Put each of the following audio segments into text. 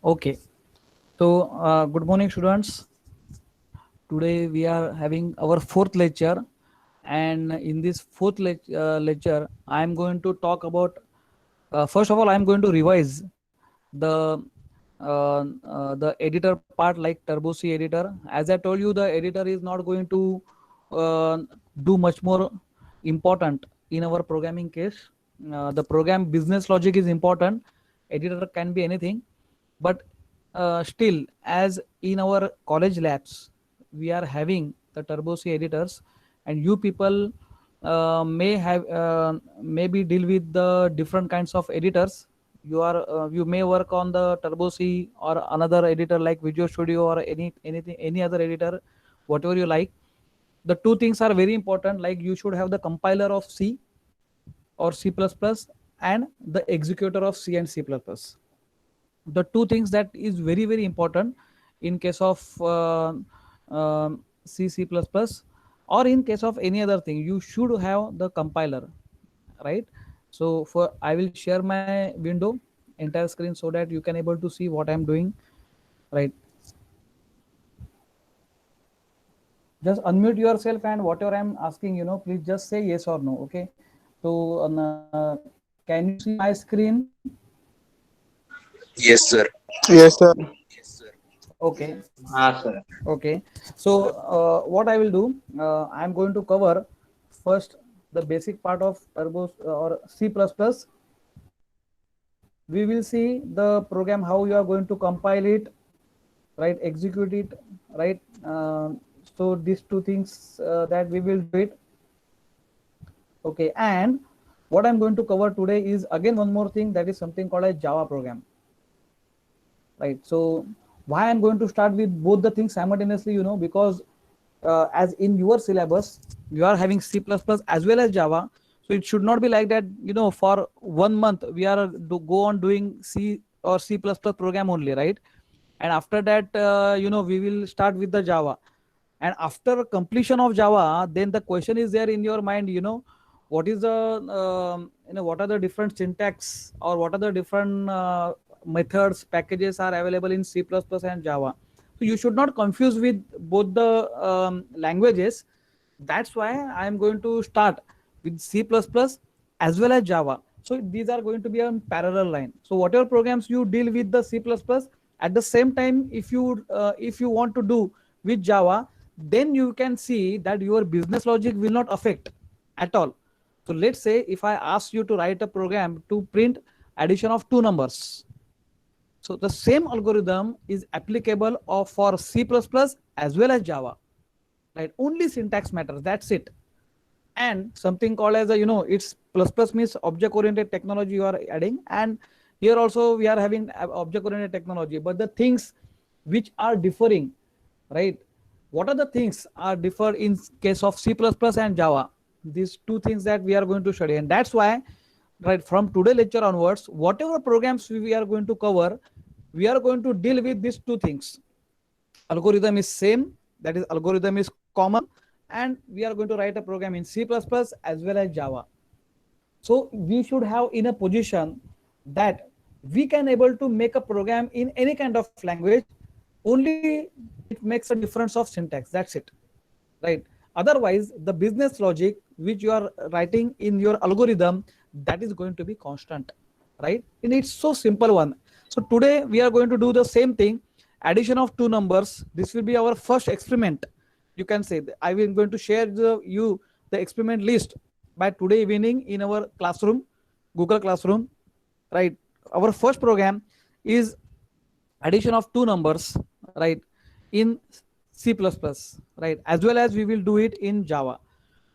Okay. So, good morning, students. Today we are having our fourth lecture, and in this fourth lecture, I am going to talk about. First of all, I am going to revise the editor part, like Turbo C editor. As I told you, the editor is not going to uh, do much more important in our programming case. The program business logic is important. Editor can be anything, but still, as in our college labs we are having the Turbo C editors, and you people maybe deal with the different kinds of editors. You may work on the Turbo C or another editor like Visual Studio or any other editor, whatever you like. The two things are very important, like you should have the compiler of C or C++ and the executor of C and C++. The two things that is very important in case of C, C++, or in case of any other thing, you should have the compiler, right? So for I will share my window entire screen so that you can able to see what I'm doing, right? Just unmute yourself, and whatever I'm asking, please just say yes or no. Okay. So can you see my screen? Yes, sir. Yes, sir. Okay. Ah, sir. Okay. So what I will do, I'm going to cover first the basic part of Turbo or C++. We will see the program how you are going to compile it, right? Execute it, right? So these two things that we will do it. Okay. And what I'm going to cover today is again one more thing, that is something called a Java program, right? So why I'm going to start with both the things simultaneously, because as in your syllabus you are having C++ as well as Java, so it should not be like that, for 1 month we are go on doing C or C++ program only, right? And after that, we will start with the Java, and after completion of Java, then the question is there in your mind, what is the what are the different syntax, or what are the different methods packages are available in C++ and Java. So you should not confuse with both the languages. That's why I am going to start with C++ as well as Java. So these are going to be on parallel line. So whatever programs you deal with the C++, at the same time, if you want to do with Java, then you can see that your business logic will not affect at all. So let's say if I ask you to write a program to print addition of two numbers, so the same algorithm is applicable for C++ as well as Java, right? Only syntax matters. That's it. And something called as a, it's plus plus means object oriented technology you are adding, and here also we are having object oriented technology. But the things which are differing, right? What are the things are differ in case of C++ and Java? These two things that we are going to study, and that's why, right, from today lecture onwards, whatever programs we are going to cover, we are going to deal with these two things. Algorithm is same, that is algorithm is common, and we are going to write a program in C++ as well as Java. So we should have in a position that we can able to make a program in any kind of language, only it makes a difference of syntax, that's it, right? Otherwise the business logic which you are writing in your algorithm, that is going to be constant, right? And it's so simple one. So today we are going to do the same thing, addition of two numbers. This will be our first experiment, you can say. I will going to share the experiment list by today evening in our classroom, Google Classroom, right? Our first program is addition of two numbers, right, in C++, right, as well as we will do it in Java.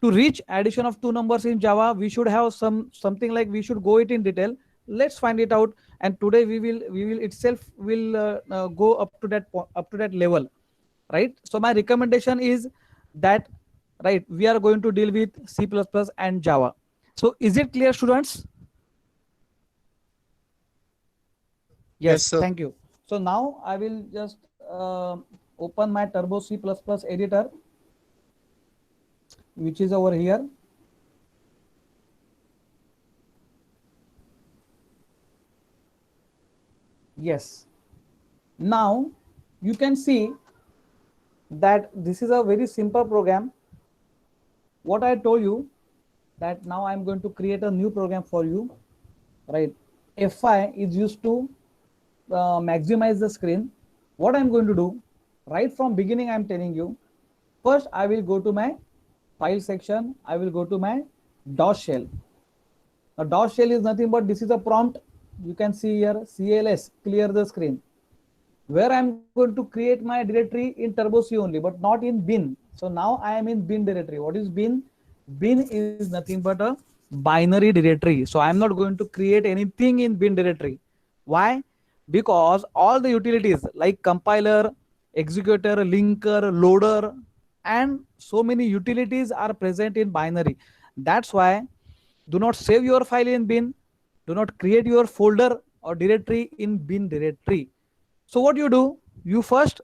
To reach addition of two numbers in Java, we should have something like, we should go it in detail. Let's find it out, and today we will itself will go up to that level, right? So my recommendation is that, right, we are going to deal with C++ and Java. So is it clear, students? Yes, Yes, sir. thank you. So now I will just open my Turbo C++ editor, which is over here. Yes. Now you can see that this is a very simple program. What I told you, that now I'm going to create a new program for you, right? Fi is used to maximize the screen. What I'm going to do, right from beginning I'm telling you, first I will go to my file section, I will go to my DOS shell. Now DOS shell is nothing but this is a prompt. You can see here CLS, clear the screen, where I'm going to create my directory in Turbo C only, but not in bin. So now I am in bin directory. What is bin? Bin is nothing but a binary directory. So I'm not going to create anything in bin directory. Why? Because all the utilities like compiler, executor, linker, loader, and so many utilities are present in binary. That's why do not save your file in bin. Do not create your folder or directory in bin directory. So what you do, you first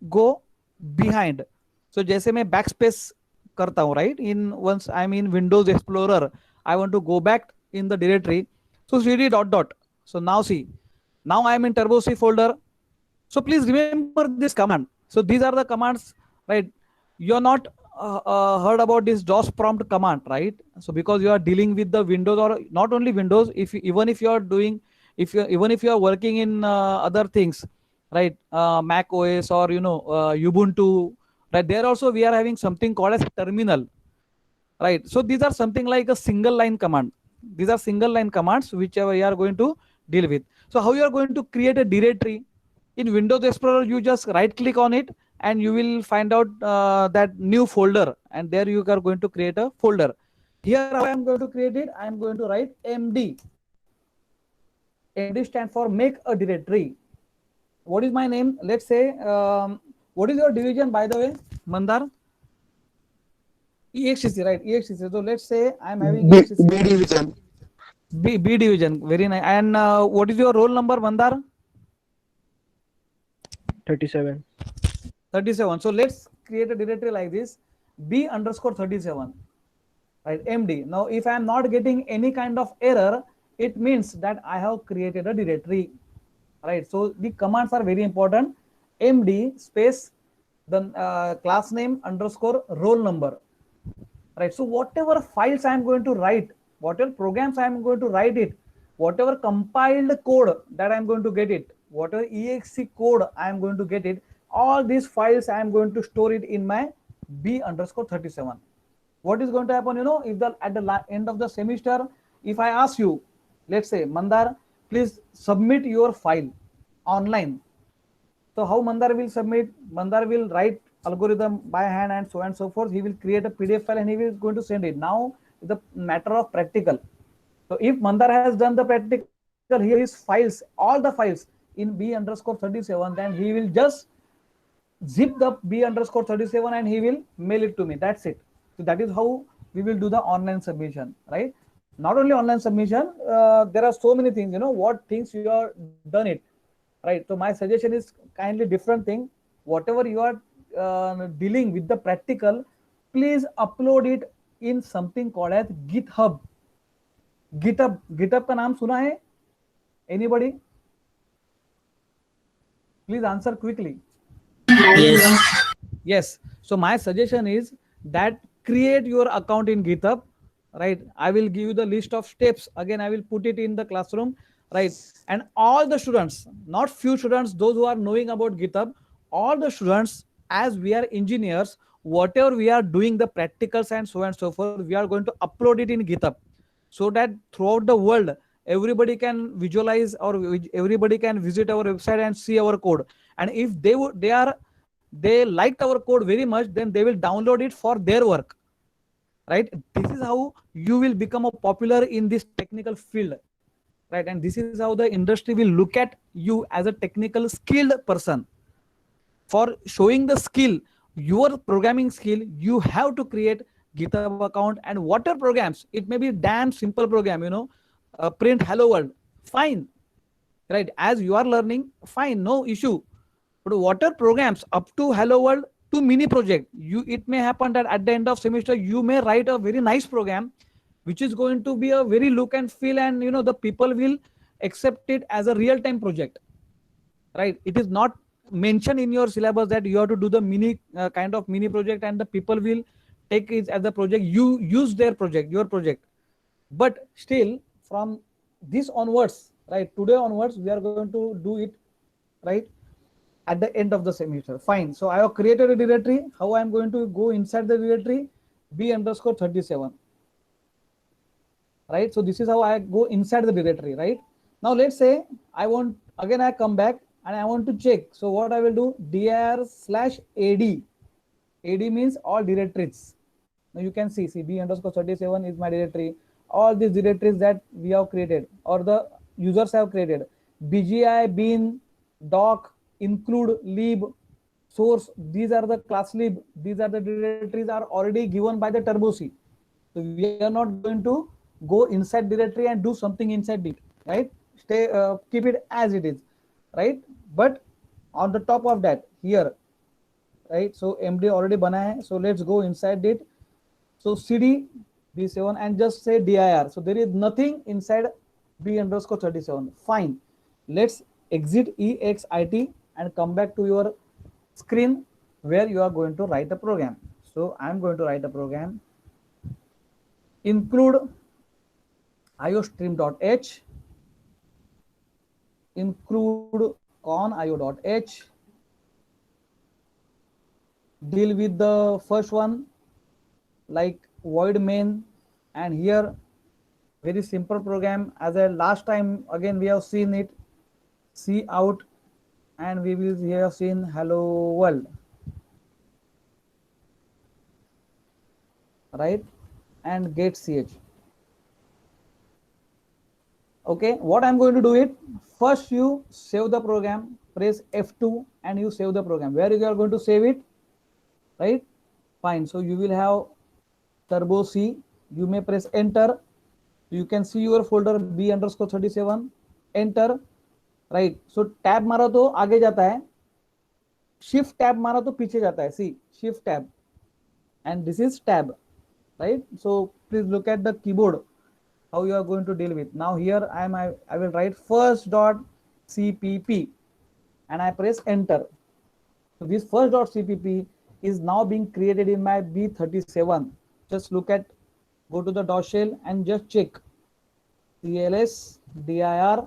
go behind. So जैसे मैं backspace करता हूँ, right? In once I'm in Windows Explorer, I want to go back in the directory. So cd dot dot. So now see, now I am in Turbo C folder. So please remember this command. So these are the commands, right? You're not heard about this DOS prompt command, right? So because you are dealing with the Windows, or not only Windows, if you, even if you are doing, if you even if you are working in other things, right? Mac OS or Ubuntu, right? There also we are having something called as terminal, right? So these are something like a single line command. These are single line commands which we are going to deal with. So how you are going to create a directory in Windows Explorer? You just right click on it and you will find out that new folder, and there you are going to create a folder. Here how I am going to create it, I am going to write MD. MD stands for make a directory. What is my name? Let's say what is your division, by the way, Mandar? EXTC, right? EXTC. So let's say I'm having B, EXTC. B division. B division. Very nice. And what is your roll number, Mandar? 37. 37. So let's create a directory like this, B underscore 37, right? MD. Now, if I am not getting any kind of error, it means that I have created a directory, right? So the commands are very important. MD space the class name underscore roll number, right? So whatever files I am going to write, whatever programs I am going to write it, whatever compiled code that I am going to get it, whatever exe code I am going to get it, all these files I am going to store it in my B underscore 37. What is going to happen, if at the end of the semester, if I ask you, let's say, Mandar, please submit your file online. So how Mandar will submit? Mandar will write algorithm by hand and so on and so forth. He will create a PDF file and he is going to send it. Now the matter of practical. So if Mandar has done the practical, here is files, all the files in B underscore 37, then he will just zip the B underscore 37 and he will mail it to me. That's it. So that is how we will do the online submission, right? Not only online submission, there are so many things, what things you are done it, right? So my suggestion is kindly different thing. Whatever you are dealing with the practical, please upload it in something called as GitHub. GitHub का नाम सुना है? Anybody? Please answer quickly. Yes. Yes. So my suggestion is that create your account in GitHub, right? I will give you the list of steps. Again, I will put it in the classroom, right? And all the students, not few students, those who are knowing about GitHub, all the students, as we are engineers, whatever we are doing the practicals and so on and so forth, we are going to upload it in GitHub, so that throughout the world, everybody can visualize, or everybody can visit our website and see our code. And if they liked our code very much, then they will download it for their work, right? This is how you will become a popular in this technical field, right? And this is how the industry will look at you as a technical skilled person. For showing the skill, your programming skill, you have to create GitHub account. And whatever programs, it may be damn simple program, print hello world, fine, right? As you are learning, fine, no issue. But whatever programs up to hello world to mini project, it may happen that at the end of semester you may write a very nice program which is going to be a very look and feel, and the people will accept it as a real-time project, right? It is not mentioned in your syllabus that you have to do the mini kind of mini project and the people will take it as a project. You use their project, your project, but still from this onwards, right, today onwards, we are going to do it, right, at the end of the semester. Fine. So I have created a directory. How I am going to go inside the directory? B underscore 37. Right. So this is how I go inside the directory. Right. Now let's say I want, again I come back and I want to check. So what I will do? dir/ad. AD means all directories. Now you can see B underscore 37 is my directory. All these directories that we have created or the users have created. BGI, bin, doc, include, lib, source. These are the class lib. These are the directories are already given by the Turbo C. So we are not going to go inside directory and do something inside it, right? Keep it as it is, right? But on the top of that here, right? So MD already bana hai. So let's go inside it. So CD B7 and just say dir. So there is nothing inside B underscore 37. Fine. Let's exit EXIT and come back to your screen where you are going to write a program. So I'm going to write a program. Include iostream.h, include con.io.h, deal with the first one like void main, and here very simple program as a last time again we have seen it, see out, and we will have seen hello world, right, and get ch. Okay, what I'm going to do it, first you save the program, press F2 and you save the program. Where you are going to save it, right? Fine. So you will have Turbo C. You may press enter. You can see your folder B underscore 37. Enter. Right. So tab मारा तो आगे जाता है. Shift tab मारा तो पीछे जाता है. See, shift tab. And this is tab. Right. So please look at the keyboard. How you are going to deal with. Now here I will write first.cpp and I press enter. So this first.cpp is now being created in my B37. Just look at, go to the DOS shell and just check. CLS dir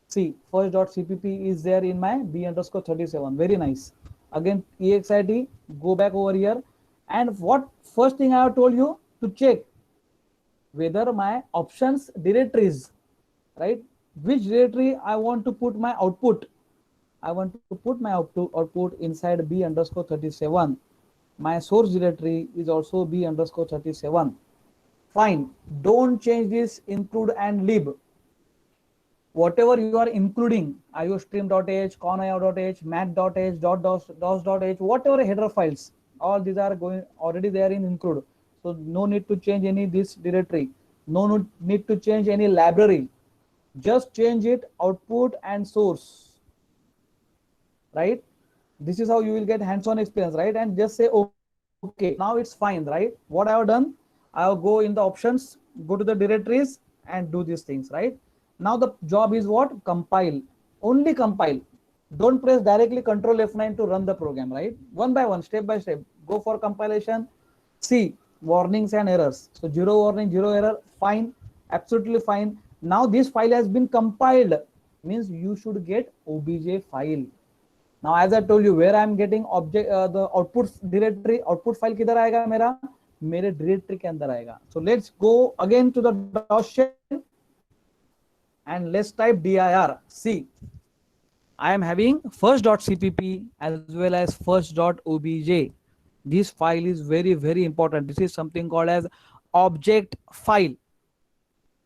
C first.cpp is there in my B underscore 37. Very nice. Again EXIT, go back over here, and what first thing I have told you to check whether my options directories, right, which directory I want to put my output. I want to put my output inside B underscore 37. My source directory is also B underscore 37. Fine. Don't change this include and lib. Whatever you are including, iostream.h, con.io.h, mat.h, dos.h, whatever header files, all these are going already there in include. So no need to change any this directory. No need to change any library. Just change it output and source. Right? This is how you will get hands-on experience, right? And just say okay. Now it's fine, right? What I have done, I will go in the options, go to the directories and do these things, right? Now the job is what? Compile. Only compile. Don't press directly Control F9 to run the program, right? One by one, step by step. Go for compilation. See warnings and errors. So 0 warning, 0 error, fine, absolutely fine. Now this file has been compiled, means you should get obj file. Now as I told you, where I am getting object the output directory, output file किधर आएगा मेरा, मेरे directory के अंदर आएगा. So let's go again to the DOS shell and let's type dir. See, I am having first.cpp as well as first.obj. This file is very, very important. This is something called as object file.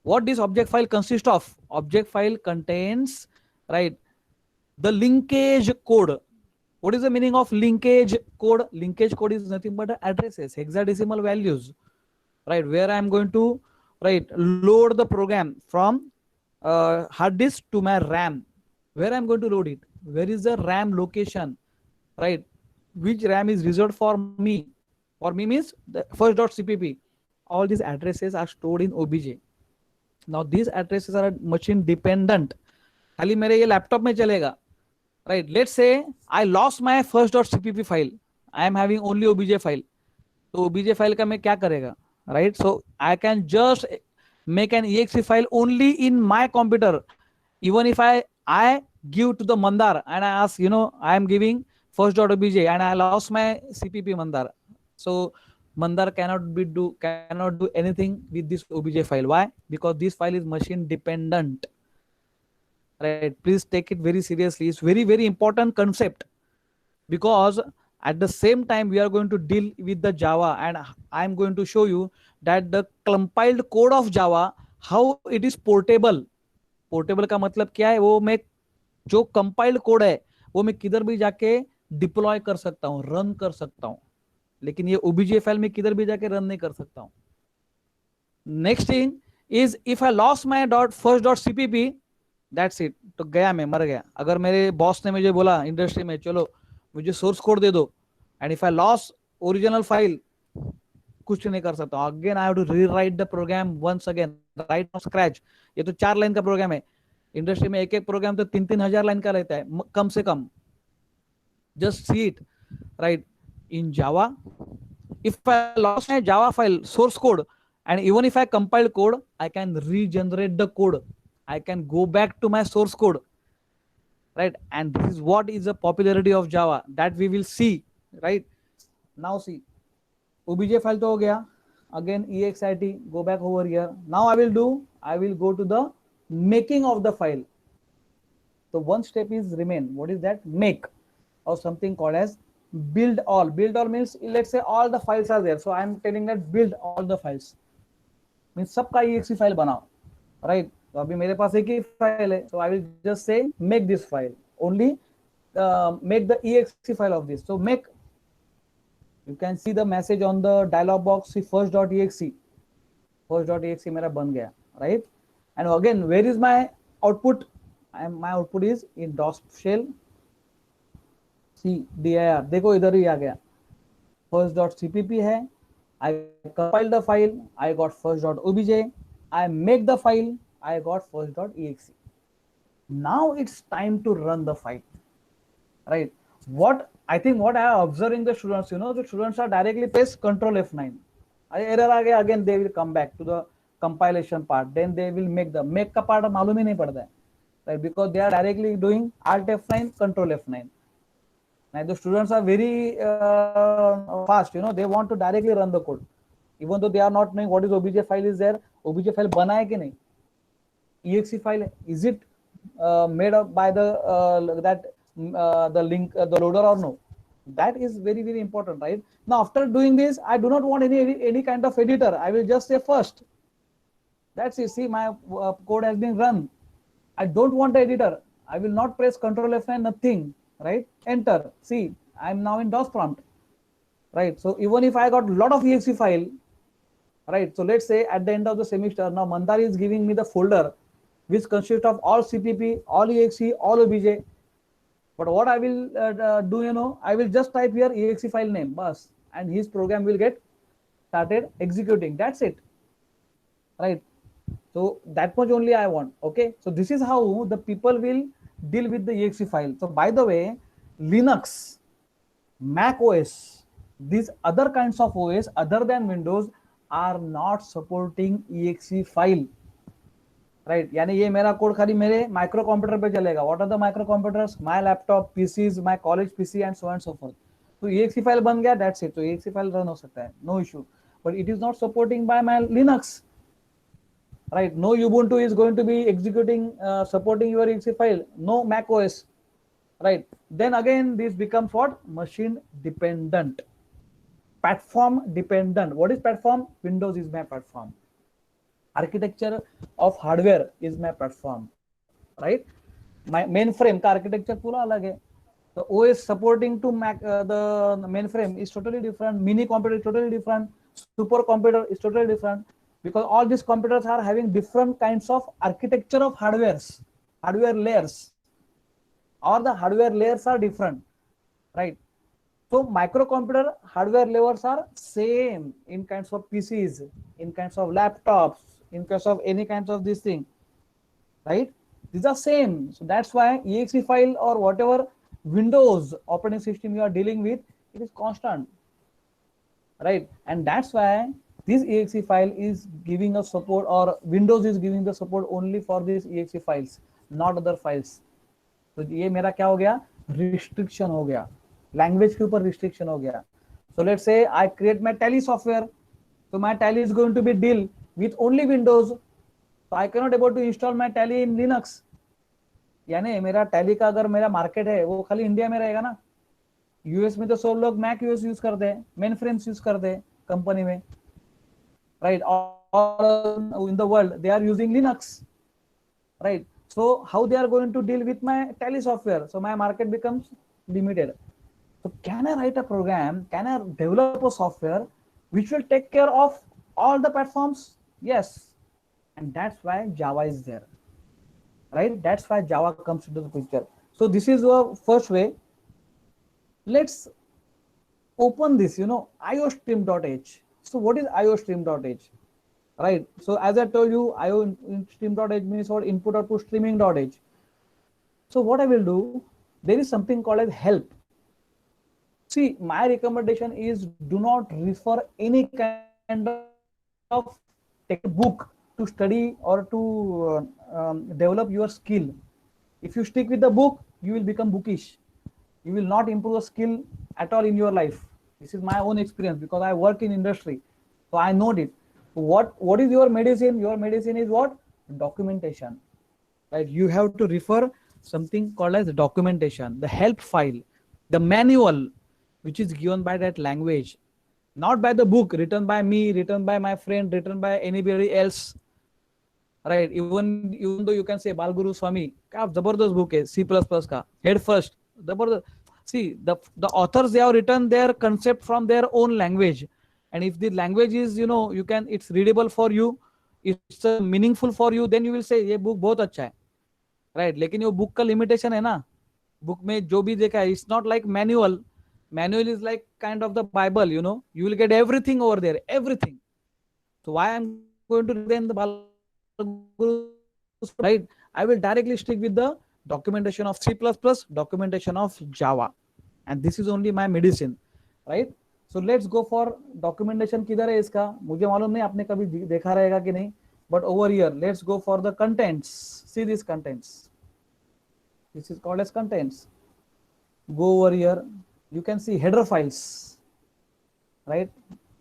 What this object file consists of? Object file contains, right, the linkage code. What is the meaning of linkage code? Linkage code is nothing but addresses, hexadecimal values, right, where I am going to, right, load the program from hard disk to my RAM. Where I am going to load it? Where is the RAM location, right? Which RAM is reserved for me? For me means the first.cpp. All these addresses are stored in obj. Now these addresses are machine dependent. खाली मेरे ये laptop में चलेगा, right? Let's say I lost my first.cpp file. I am having only obj file. तो obj file का मैं क्या करेगा, right? So I can just make an exe file only in my computer. Even if I give to the Mandar and I ask, I am giving first.obj and I lost my cpp Mandar. So Mandar cannot do anything with this obj file. Why? Because this file is machine dependent. Right? Please take it very seriously. It's very, very important concept, because at the same time we are going to deal with the Java, and I'm going to show you that the compiled code of Java, how it is portable. Portable का मतलब क्या है? वो मैं जो compiled code है वो मैं किधर भी जाके डिप्लॉय कर सकता हूं, रन कर सकता हूं, लेकिन ये ओबीजे फाइल में किधर भी जाके रन नहीं कर सकता हूं. Next thing is if I lost my first.cpp, that's it. तो गया, मैं मर गया. अगर मेरे बॉस ने मुझे बोला इंडस्ट्री में, चलो मुझे सोर्स कोड दे दो, and if I lost original file, कुछ नहीं कर सकता. Again I have to rewrite the program once again, right from scratch. ये तो 4 लाइन का प्रोग्राम है. इंडस्ट्री में एक प्रोग्राम तो 3-3 हजार लाइन का रहता है कम से कम. Just see it, right? In Java, if I lost my Java file source code, and even if I compile code, I can regenerate the code. I can go back to my source code, right? And this is what is the popularity of Java that we will see, right? Now see, obj file to ho gaya. Again exit, go back over here. Now I will go to the making of the file. So one step is remain. What is that? Make, or something called as build all. Build all means, let's say all the files are there, so I am telling that build all the files, means सबका exe file बनाओ, right? तो अभी मेरे पास एक ही file है, so I will just say make this file only, make the exe file of this. So make, you can see the message on the dialog box, see first.exe. First.exe मेरा बन गया, right? And again, where is my output? My output is in DOS shell. dir, देखो इधर ही आ गया. first.cpp है. I compile the file, I got first.obj. I make the file, I got first.exe. Now it's time to run the file, right? What I think, what I am observing the students, the students are directly press Control F9. Error आ गया, again they will come back to the compilation part. Then they will make the make का part मालूम ही नहीं पड़ता है, right? Because they are directly doing Alt F9, Control F9. Now the students are very fast, they want to directly run the code, even though they are not knowing what is obj file is there. Obj file बना है कि नहीं? exe file, is it made up by the the link, the loader, or no? That is very, very important, right? Now after doing this, I do not want any kind of editor. I will just say first. That's it. See, my code has been run. I don't want the editor. I will not press Control F9, nothing, right? Enter. See, I'm now in DOS prompt, right? So even if I got a lot of exe file, right? So let's say at the end of the semester, now Mandar is giving me the folder which consists of all cpp, all exe, all obj. But what I will do, I will just type here exe file name, bus, and his program will get started executing. That's it, right? So that much only I want. Okay, so this is how the people will deal with the exe file. So by the way, Linux, Mac OS, these other kinds of OS other than Windows are not supporting exe file, right? यानी ये मेरा code खाली मेरे micro computer पे चलेगा. What are the micro computers? My laptop, PCs, my college PC, and so on and so forth. तो exe file बन गया, that's it. तो exe file run हो सकता है, no issue. But it is not supporting by my Linux, right? No Ubuntu is going to be executing, supporting your exe file. No Mac OS, right? Then again, this becomes what? Machine dependent, platform dependent. What is platform? Windows is my platform. Architecture of hardware is my platform, right? My mainframe का architecture पूरा अलग है. The OS supporting to Mac, the mainframe is totally different. Mini computer is totally different. Super computer is totally different, because all these computers are having different kinds of architecture of hardwares, hardware layers, or the hardware layers are different, right? So microcomputer hardware layers are same in kinds of PCs, in kinds of laptops, in case of any kinds of this thing, right? These are same. So that's why exe file or whatever Windows operating system you are dealing with, it is constant, right? And that's why this exe file is giving us support, or Windows is giving the support only for these exe files, not other files. तो ये मेरा क्या हो गया, restriction हो गया, language के ऊपर रिस्ट्रिक्शन हो गया. So let's say I create my Tally software, so my Tally is going to be deal with only Windows, so I cannot able to install my Tally in Linux. यानी मेरा Tally का अगर मेरा market है वो खाली India में रहेगा ना, यूएस में तो सब लोग मैक यूएस यूज करते हैं, मेन फ्रेम्स यूज करते हैं कंपनी में, राइट? और in the world they are using Linux, right? So how they are going to deal with my Tally software? So my market becomes limited. So can I write a program? Can I develop a software which will take care of all the platforms? Yes. And that's why Java is there, right? That's why Java comes into the picture. So this is the first way. Let's open this, iostream.h. So what is iostream.h? Right. So as I told you, iostream.h means what? Input output streaming.h. So what I will do, there is something called as help. See, my recommendation is do not refer any kind of textbook to study or to develop your skill. If you stick with the book, you will become bookish. You will not improve a skill at all in your life. This is my own experience because I work in industry, so I know it. What is your medicine? Your medicine is what? Documentation, right? You have to refer something called as documentation, the help file, the manual which is given by that language, not by the book written by me, written by my friend, written by anybody else, right? Even though you can say Balguru Swami, क्या जबरदस्त book है C++ का head first, जबरदस्त. See, the authors, they have written their concept from their own language. And if the language is, it's readable for you, it's meaningful for you, then you will say ये book बहुत अच्छा है, right? लेकिन ये book का limitation है ना, book में जो भी देखा है, it's not like manual. Manual is like kind of the Bible, you will get everything over there, everything. So why I'm going to read the Balguru, right? I will directly stick with the documentation of C++, documentation of Java, and this is only my medicine, right? So let's go for documentation. किधर है इसका मुझे मालूम नहीं, आपने कभी देखा रहेगा कि नहीं, but over here let's go for the contents. See these contents, this is called as contents. Go over here, you can see header files, right?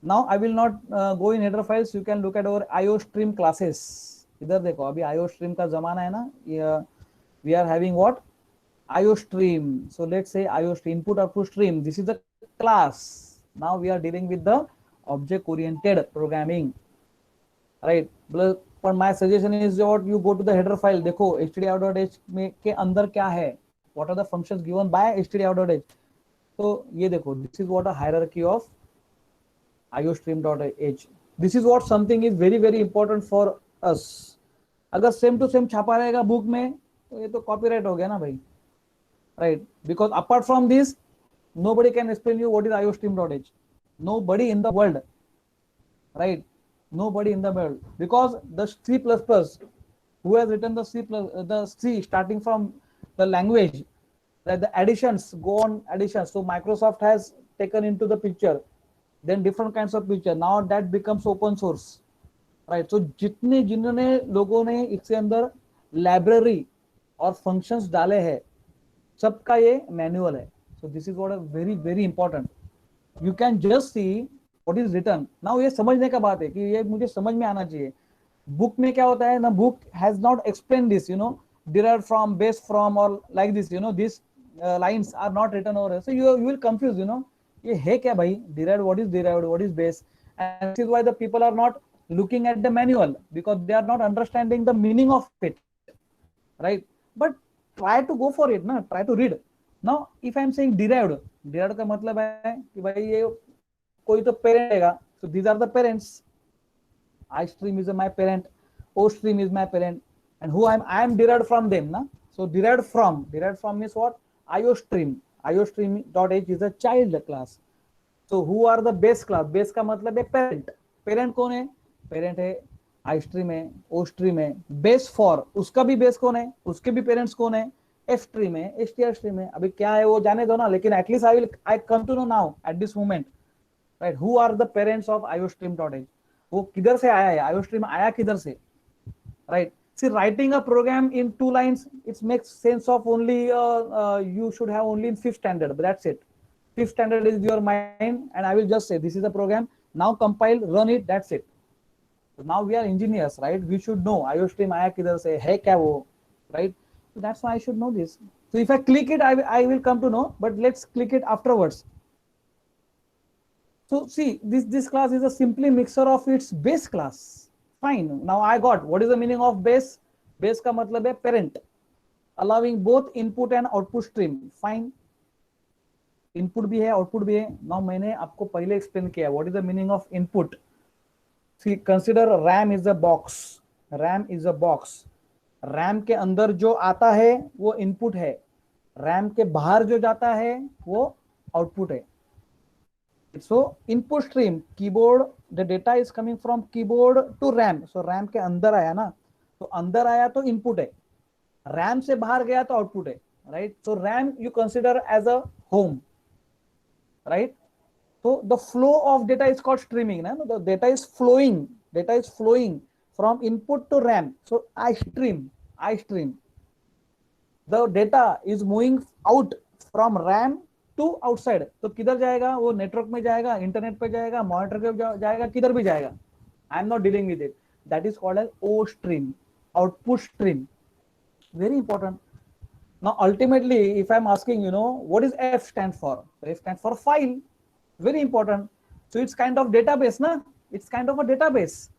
Now I will not go in header files. You can look at our iostream classes. इधर देखो, अभी iostream का जमाना है ना, we are having what? iostream. So let's say iostream input output stream, this is the class. Now we are dealing with the object oriented programming, right? But my suggestion is what, you go to the header file, देखो stdout.h में के अंदर क्या है, what are the functions given by stdout.h. So ये देखो, this is what a hierarchy of iostream.h. This is what something is very very important for us. अगर same to same छापा रहेगा बुक में तो ये तो कॉपीराइट हो गया ना भाई, right? Because apart from this, nobody can explain you what is iostream.h. Nobody in the world, right? Nobody in the world, because the C++, who has written the C starting from the language, that the additions go on additions. So Microsoft has taken into the picture, then different kinds of picture. Now that becomes open source, right? So जिन्होंने लोगों ने इसके अंदर library और functions डाले हैं, सबका ये मैनुअल है. So this is what a very very important. You can just see what is written. Now ये समझने का बात है कि ये मुझे समझ में आना चाहिए. बुक में क्या होता है ना, book has not explained this, derived from, base from, or like this, these lines are not written over. So you will confuse, ये है क्या भाई, derived, what is base? And this is why the people are not looking at the manual, because they are not understanding the meaning of it, right? But try to go for it, na, try to read. Now if I am saying derived का मतलब है कि भाई ये कोई तो parent रहेगा. So these are the parents. iStream is my parent, OStream is my parent, and who I am derived from them, na. So derived from means what? iostream. iostream.h is a child class. So who are the base class? Base का मतलब है parent. Parent कौन है? Parent है iStream है, OStream है. Base for, उसका भी base कौन है? उसके भी parents कौन है? एफ स्ट्रीम है, एचटीआर स्ट्रीम है, अभी क्या है वो जाने दो ना, लेकिन at least I come to know now at this moment, right, who are the parents of iostream.h, वो किधर से आया है, iostream आया किधर से, right? See, writing a program in 2 lines, it makes sense of only you should have only in 5th standard, but that's it. 5th standard is your mind, and I will just say this is a program, now compile, run it, that's it. So now we are engineers, right? We should know iostream आया किधर से है क्या वो, right? So that's why I should know this. So if I click it, I will come to know, but let's click it afterwards. So see, this class is a simply mixer of its base class. Fine, now I got what is the meaning of base. Base का मतलब है parent, allowing both input and output stream. Fine, input भी है output भी है. Now मैंने आपको पहले explain किया what is the meaning of input. See, consider RAM is a box. RAM is a box. RAM के अंदर जो आता है वो input है, RAM के बाहर जो जाता है वो output है. So input stream, keyboard, the data is coming from keyboard to RAM. So RAM के अंदर आया ना, तो अंदर आया तो input है, RAM से बाहर गया तो output है, right? So RAM you consider as a home, right? So the flow of data is called streaming, na? The data is flowing from input to RAM. So I stream. The data is moving out from RAM to outside, तो किधर जाएगा वो, network में जाएगा, internet पे जाएगा, monitor पे जाएगा, किधर भी जाएगा. I am not dealing with it. That is called as O stream, output stream. Very important. Now ultimately if I am asking what is F stand for, F stand for file. Very important. So it's kind of database ना, it's kind of a database.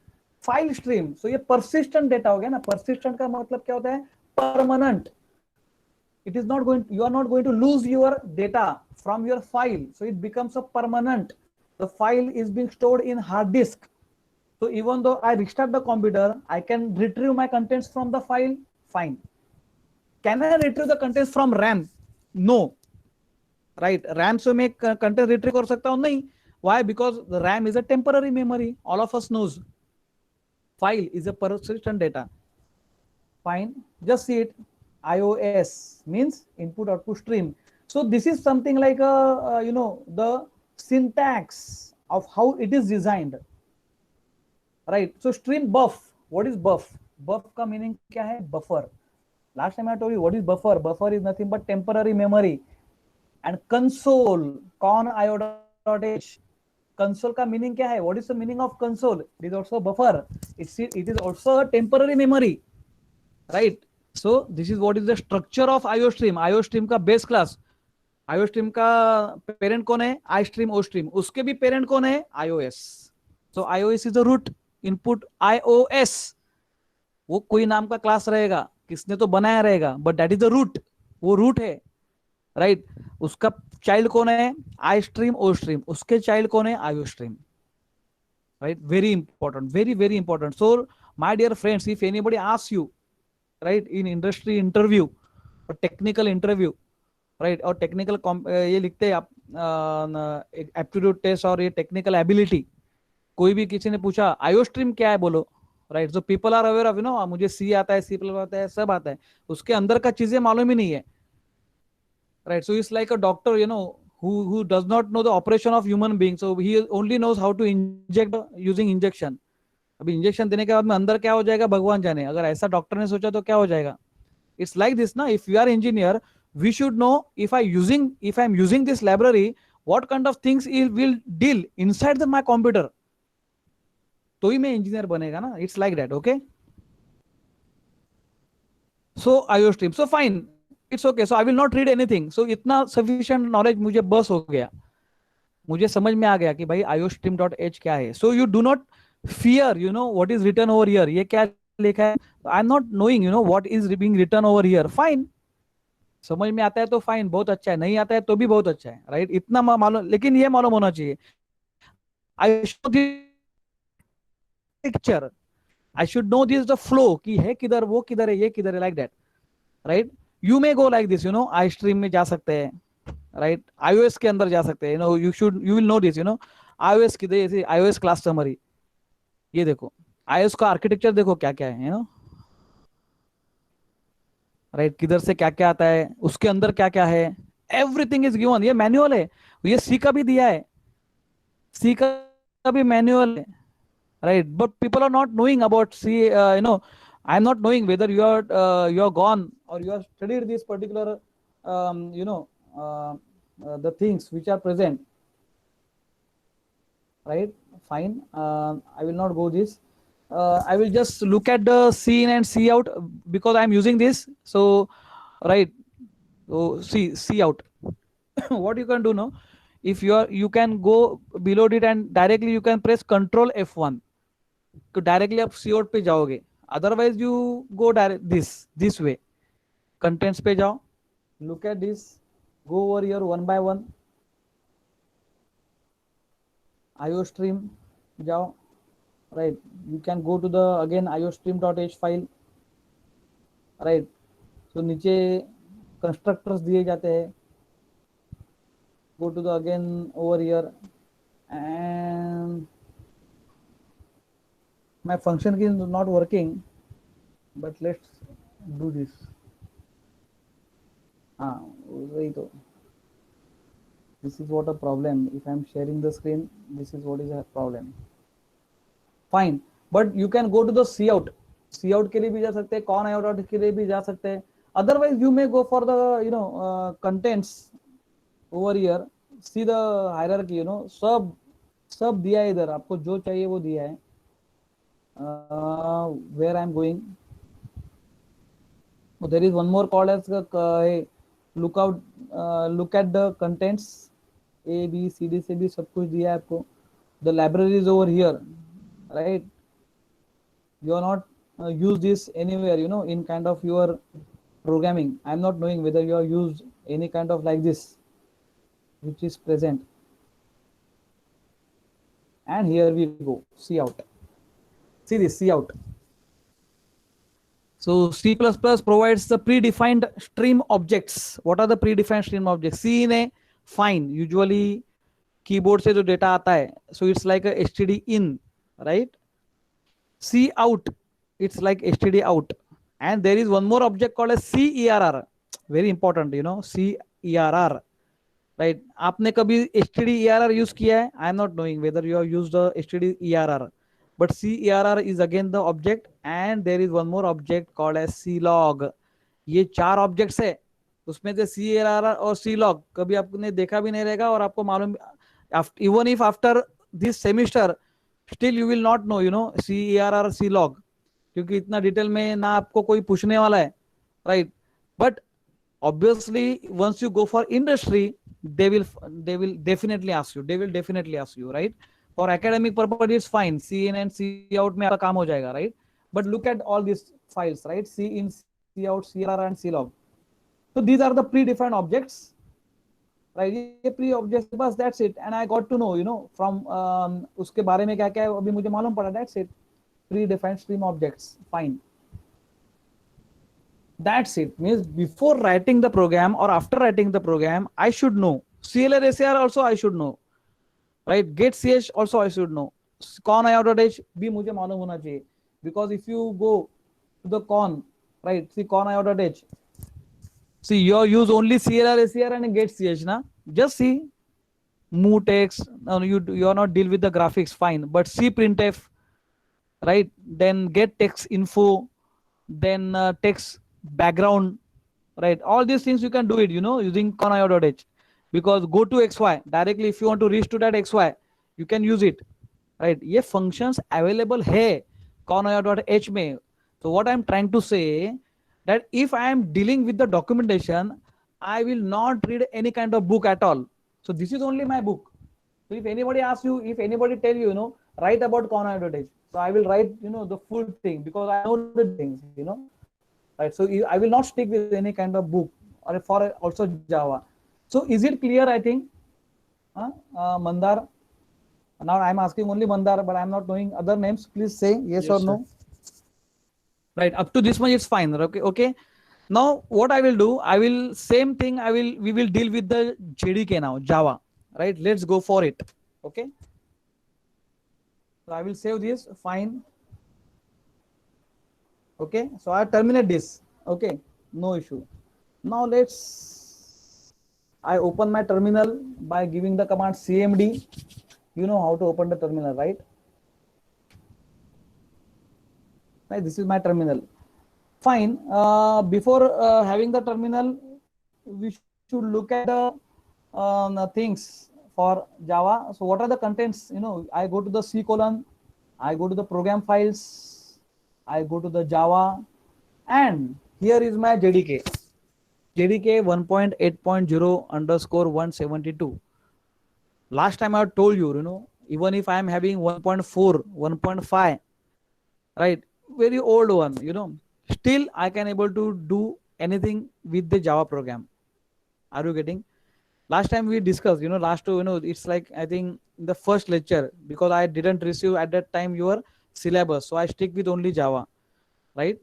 File stream, so ये persistent data हो गया ना. Persistent का मतलब क्या होता है, permanent. It is not going, you are not going to lose your data from your file, so it becomes a permanent. The file is being stored in hard disk, so even though I restart the computer, I can retrieve my contents from the file. Fine. Can I retrieve the contents from RAM? No, right? RAM से मैं content retrieve कर सकता हूँ नहीं. Why? Because the RAM is a temporary memory. All of us knows file is a persistent data. Fine, just see it. IOS means input output stream. So this is something like a the syntax of how it is designed, right? So stream buff, what is buff? Buff का meaning क्या है? Buffer. Last time I told you what is buffer. Buffer is nothing but temporary memory. And console, con.io.h, console का meaning क्या है? What is the meaning of console? It is also buffer. It is also a temporary memory, right? So this is what is the structure of iostream. iostream का base class. iostream का parent कौन है? istream, ostream. उसके भी parent कौन है? iOS. So iOS is the root. Input iOS, वो कोई नाम का क्लास रहेगा, किसने तो बनाया रहेगा, but that is the root. वो root है, right? उसका child कौन है? istream, ostream. उसके child कौन है? iostream, right? Very important, very very important. So my dear friends, if anybody asks you, right, in industry interview or technical interview, right, और technical ये लिखते हैं आप एप्टीट्यूड टेस्ट और ये टेक्निकल एबिलिटी, कोई भी किसी ने पूछा iostream क्या है बोलो, right? So people are aware of मुझे सी आता है, सी प्लस आता है, सब आता है, उसके अंदर का चीजें मालूम ही नहीं है, right? So it's like a doctor who does not know the operation of human being, so he only knows how to inject using injection. अभी इंजेक्शन देने के बाद में अंदर क्या हो जाएगा भगवान जाने. अगर ऐसा डॉक्टर ने सोचा तो क्या हो जाएगा? इट्स लाइक दिस ना. If you are engineer, we should know if I am using this library, what kind of things it will deal inside my computer, तो ही मैं इंजीनियर बनेगा ना. It's like that. Okay, so iostream, so fine, it's okay. So I will not read anything. So इतना sufficient knowledge मुझे बस हो गया, मुझे समझ में आ गया कि भाई iostream.h क्या है. So you do not fear what is written over here, ये क्या लिखा है. आई am not knowing what is being written over here. Fine, समझ में आता है तो फाइन, बहुत अच्छा है. नहीं आता है तो भी बहुत अच्छा है, राइट? इतना मालूम, लेकिन ये मालूम होना चाहिए. I should picture, I should know this the flow कि है किधर, वो किधर है, ये किधर है, like that, right? You may go like this, iostream में जा सकते हैं, राइट? iOS के अंदर जा सकते हैं. You will know this, iOS किधर, iOS क्लास समरी, ये देखो iOS का आर्किटेक्चर देखो क्या क्या है, राइट, किधर से क्या क्या आता है, उसके अंदर क्या क्या है, एवरीथिंग इज गिवन। ये मैनुअल है, ये सी का भी दिया है, सी का भी मैनुअल है, right? But people are not knowing about see I'm not knowing whether you are gone or you have studied this particular uh, the things which are present, right? Fine, I will not go this. I will just look at the see in and see out because I am using this. So right, so see out. What you can do now, if you can go below it and directly you can press Control F1 तो directly आप सी out पे जाओगे, otherwise you go direct this way, contents पे जाओ, look at this, go over your one by one, IO stream जाओ, right, you can go to the again IO stream dot H file, right, तो नीचे constructors दिए जाते हैं, go to the again over here and my function key is not working, but let's do this. वही तो, this is what a problem. If I'm sharing the screen, this is what is a problem. Fine, but you can go to the see out. See out के लिए भी जा सकते हैं, कौन out के लिए भी जा सकते हैं. Otherwise, you may go for the contents over here. See the hierarchy. सब दिया है इधर, आपको जो चाहिए वो दिया है. Where I'm going, so there is one more called as look at the contents, A B C D से भी सब कुछ दिया है आपको. The library is over here, right? You are not use this anywhere, in kind of your programming. I'm not knowing whether you have used any kind of like this which is present. And here we go, see out. See this, see out. So C++ provides the predefined stream objects. What are the predefined stream objects? C in a fine, usually keyboard से जो data आता है, so it's like a std in, right? C out, it's like std out. And there is one more object called as CERR. Very important, CERR, right? आपने कभी stderr use किया है? I am not knowing whether you have used the stderr. But CERR is again the object, and there is one more object called as CLOG. ये चार objects है, उसमें से CERR और CLOG कभी आपने देखा भी नहीं रहेगा, और आपको मालूम, even if after this semester still you will not know CERR CLOG, क्योंकि इतना डिटेल में ना आपको कोई पूछने वाला है, right? But obviously once you go for industry, they will definitely ask you, right? For academic purpose it's fine, C in and C out में आपका काम हो जाएगा, right? But look at all these files, right? C in, C out, CRR and CLOG. So these are the predefined objects, right? ये pre objects बस, that's it. And I got to know, from उसके बारे में क्या क्या है अभी मुझे मालूम पड़ा, that's it. Predefined stream objects, fine. That's it. Means before writing the program or after writing the program, I should know. CLR, SAR also I should know, right? Get ch also I should know. Con IO.h भी मुझे मालूम होना चाहिए, because if you go to the con, right? See con IO.h. See, you use only CLR, SAR and get ch, na? Just see mutex. No, you are not deal with the graphics, fine. But see printf, right? Then get text info, then text background, right? All these things you can do it, using con IO.h, because go to xy directly. If you want to reach to that xy, you can use it, right? ये functions available है con IO.h में. So what I'm trying to say, that if I am dealing with the documentation, I will not read any kind of book at all. So this is only my book. So if anybody asks you, if anybody tell you, write about con IO.h, so I will write, the full thing, because I know the things, right? So I will not stick with any kind of book, or for also Java. So is it clear? I think, Mandar. Now I'm asking only Mandar, but I'm not knowing other names. Please say yes or no. Right, up to this much it's fine. Okay. Now what I will do, same thing. We will deal with the JDK now, Java. Right. Let's go for it. Okay. So I will save this. Fine. Okay. So I terminate this. Okay. no issue. Now I open my terminal by giving the command cmd. You know how to open the terminal, right? Right, this is my terminal. Fine. Before having the terminal, we should look at the things for Java. So what are the contents? You know, I go to the C colon, I go to the program files, I go to the Java, and here is my JDK. JDK 1.8.0 underscore 172. Last time I told you, you know, even if I am having 1.4, 1.5, right, very old one, you know, still I can able to do anything with the Java program. Are you getting? Last time we discussed, you know, last two, you know, it's like I think in the first lecture, because I didn't receive at that time your syllabus, so I stick with only Java, right?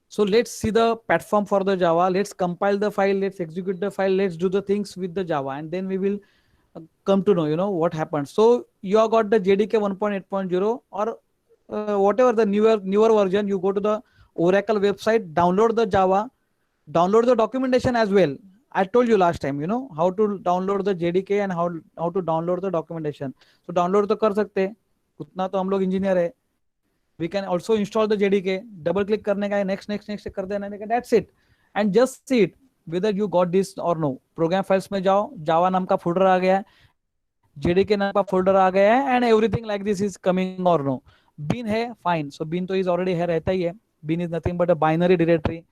So let's see the platform for the Java. Let's compile the file, let's execute the file, let's do the things with the Java, and then we will come to know, you know, what happened. So you have got the JDK 1.8.0 or whatever the newer version. You go to the Oracle website, download the Java, download the documentation as well. I told you last time, you know, how to download the JDK and how to download the documentation. So download तो कर सकते हैं, उतना तो हम लोग engineer है. We can also install the JDK. Double click करने का है, next कर देना है. That's it. And just see it whether you got this or no. Program files में जाओ, Java नाम का folder आ गया है, JDK नाम का folder आ गया है, and everything like this is coming or no. Bin है, fine. So bin तो is already है, रहता ही है. Bin is nothing but a binary directory.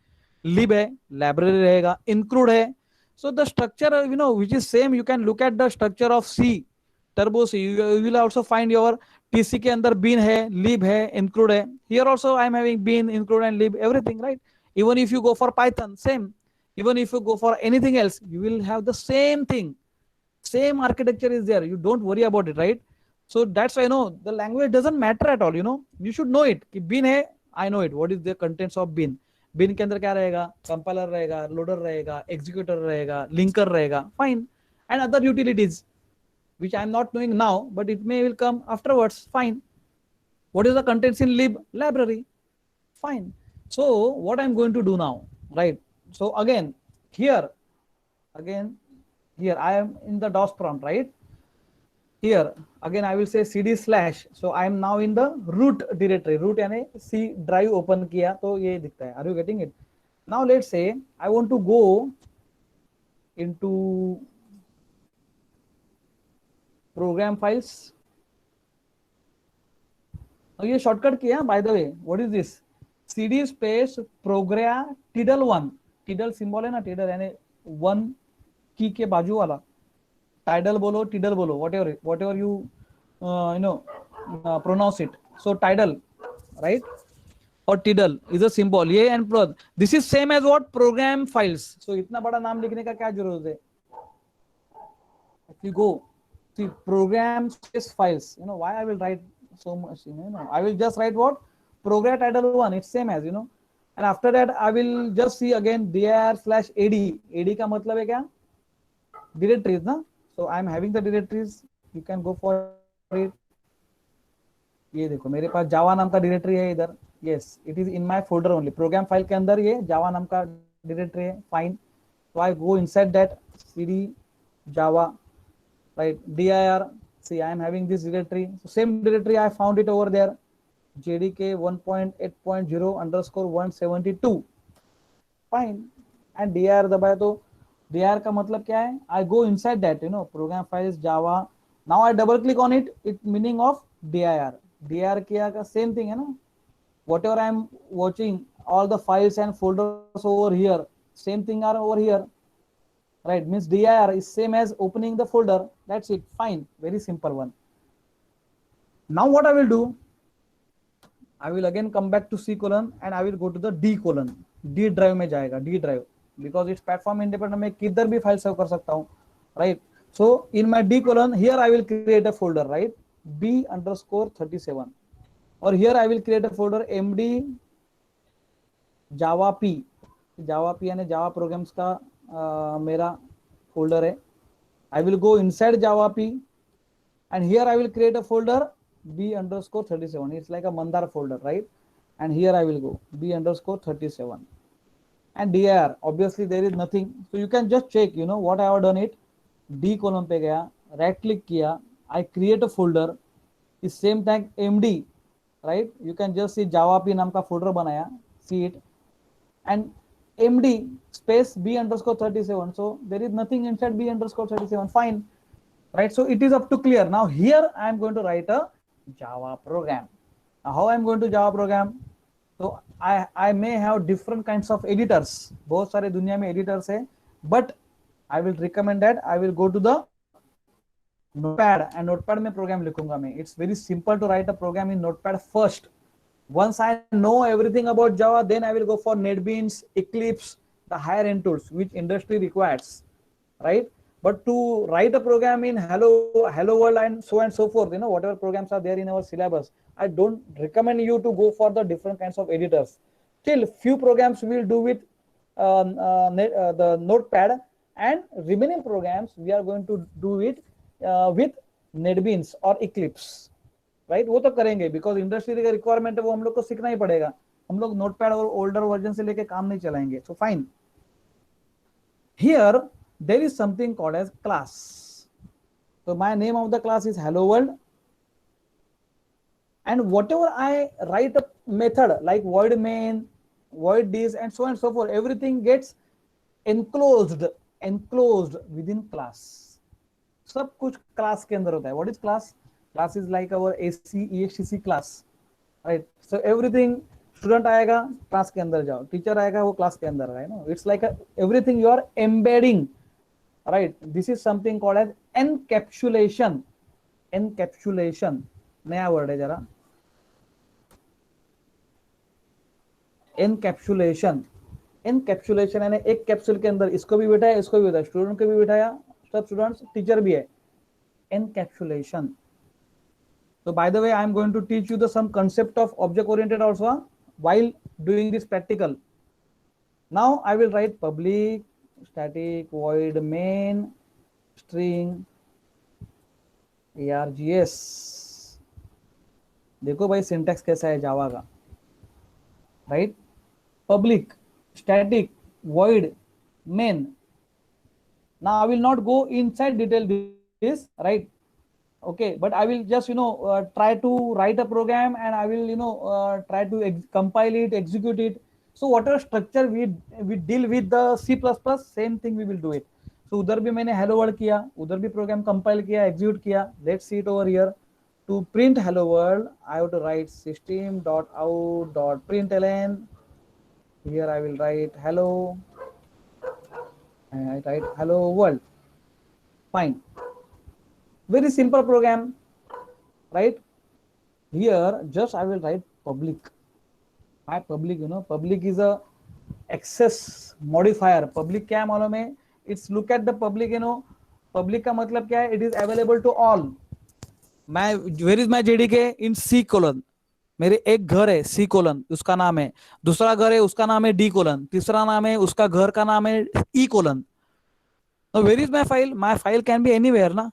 Lib है, library रहेगा. Include है. So the structure, you know, which is same, you can look at the structure of C, turbo C. You will also find your TC के अंदर bin है, lib है, include है. Here also I am having bin, include and lib, everything, right? Even if you go for Python, same. Even if you go for anything else, you will have the same thing. Same architecture is there. You don't worry about it, right? So that's why, you know, the language doesn't matter at all, you know. You should know it. कि bin है, I know it. What is the contents of bin? Bin के अंदर क्या रहेगा? Compiler रहेगा, loader रहेगा, executor रहेगा, linker रहेगा, fine. And other utilities, which I am not knowing now, but it may will come afterwards, fine. What is the contents in lib? Library, fine. So what I'm going to do now, right? So again, here I am in the DOS prompt, right? Here again I will say cd slash. So I am now in the root directory. Root यानी C drive open किया तो ये दिखता है. Are you getting it? Now let's say I want to go into program files. ये shortcut किया, by the way. What is this? cd space program tidal1. tidal symbol है ना, tidal यानी वन की के बाजू वाला. tidal बोलो, tidal बोलो, whatever you you know pronounce it. So tidal, right? और tidal is a symbol. ये and this is same as what? Program files. So इतना बड़ा नाम लिखने का क्या जरूरत है? If you go see program space files, you know why I will write so much, you know, I will just write what? Program tidal1. It's same as, you know, and after that I will just see again dir/ad. ad का मतलब है क्या? Directories ना. So I am having the directories. You can go for it. ये देखो मेरे पास जावा नाम का डायरेक्टरी है इधर. Yes, it is in my folder only. Program file के अंदर ये जावा नाम का डायरेक्टरी है. Fine. So I go inside that cd java, right? dir. See, I am having this directory. So same directory I found it over there. JDK 1.8.0 underscore 172. Fine. And dir दबाए तो dir का मतलब क्या है? I go inside that, you know, program files Java. Now I double click on it. It meaning of dir. dir किया का same thing है ना. Whatever I am watching, all the files and folders over here, same thing are over here, right? Means dir is same as opening the folder. That's it. Fine. Very simple one. Now what I will do? I will again come back to C colon and I will go to the D colon. D drive में जाएगा. D drive. Because it's platform independent, मैं किधर भी file save कर सकता हूँ, right? So in my D colon, here I will create a folder, right? B underscore 37. और here I will create a folder md java p. java p यानी java programs का मेरा folder है. I will go inside java p and here I will create a folder b underscore 37. It's like a mandar folder, right? And here I will go b underscore 37. and dir. Obviously there is nothing, so you can just check, what I have done it. D column पे गया, right click किया, I create a folder, इस same tag md, right, you can just see java p नाम का folder बनाया, see it, and md space b underscore 37, so there is nothing inside b underscore 37, fine, right? So it is up to clear. Now here I am going to write a java program. Now how I am going to java program? So I may have different kinds of editors, बहुत सारे दुनिया में editors है, but I will recommend that I will go to the notepad and notepad में program लिखूंगा मैं. It's very simple to write a program in notepad first. Once I know everything about Java, then I will go for NetBeans, Eclipse, the higher end tools which industry requires, right? But to write a program in hello world and so forth, whatever programs are there in our syllabus, I don't recommend you to go for the different kinds of editors. Still few programs will do with the notepad, and remaining programs we are going to do it with NetBeans or Eclipse, right? वो तो करेंगे because industry का requirement है, वो हम लोग को सीखना ही पड़ेगा. हम लोग नोटपैड और ओल्डर वर्जन से लेके काम नहीं चलाएंगे. So fine, here there is something called as class. So my name of the class is hello world, and whatever I write a method like void main, void this, and so on and so forth, everything gets enclosed within class. सब कुछ class के अंदर होता है. What is class? Class is like our AC EXTC class, right? So everything, student आएगा class के अंदर जाओ, टीचर आएगा वो क्लास के अंदर है, it's like everything you are embedding, right? This is something called as encapsulation. Encapsulation नया वर्ड है जरा. Encapsulation यानी एक कैप्सूल के अंदर इसको भी बैठाया, इसको भी बैठाया, स्टूडेंट को भी बैठाया, सब स्टूडेंट्स, टीचर भी है. Encapsulation. So by the way, I am going to teach you some concept of object oriented also while doing this practical. Now I will write public static void main string args. देखो भाई syntax कैसा है जावा का, right? public static void main. Now I will not go inside detail this, right? Okay, but I will just try to write a program, and I will try to compile it, execute it. So whatever structure we deal with the C++, same thing we will do it. So उधर भी मैंने hello world किया, उधर भी program compile किया, execute किया. Let's see it over here. To print hello world, I have to write system.out.println. Here I will write hello, and I write hello world. Fine. Very simple program, right? Here just I will write public. My public, public is a access modifier. Public क्या है मालूम है? It's look at the public, public का मतलब क्या है? It is available to all. Where is my JDK? In C colon. मेरे एक घर है C colon, उसका नाम है. दूसरा घर है उसका नाम है D colon. तीसरा नाम है उसका घर का नाम है E colon. Now where is my file? My file can be anywhere ना.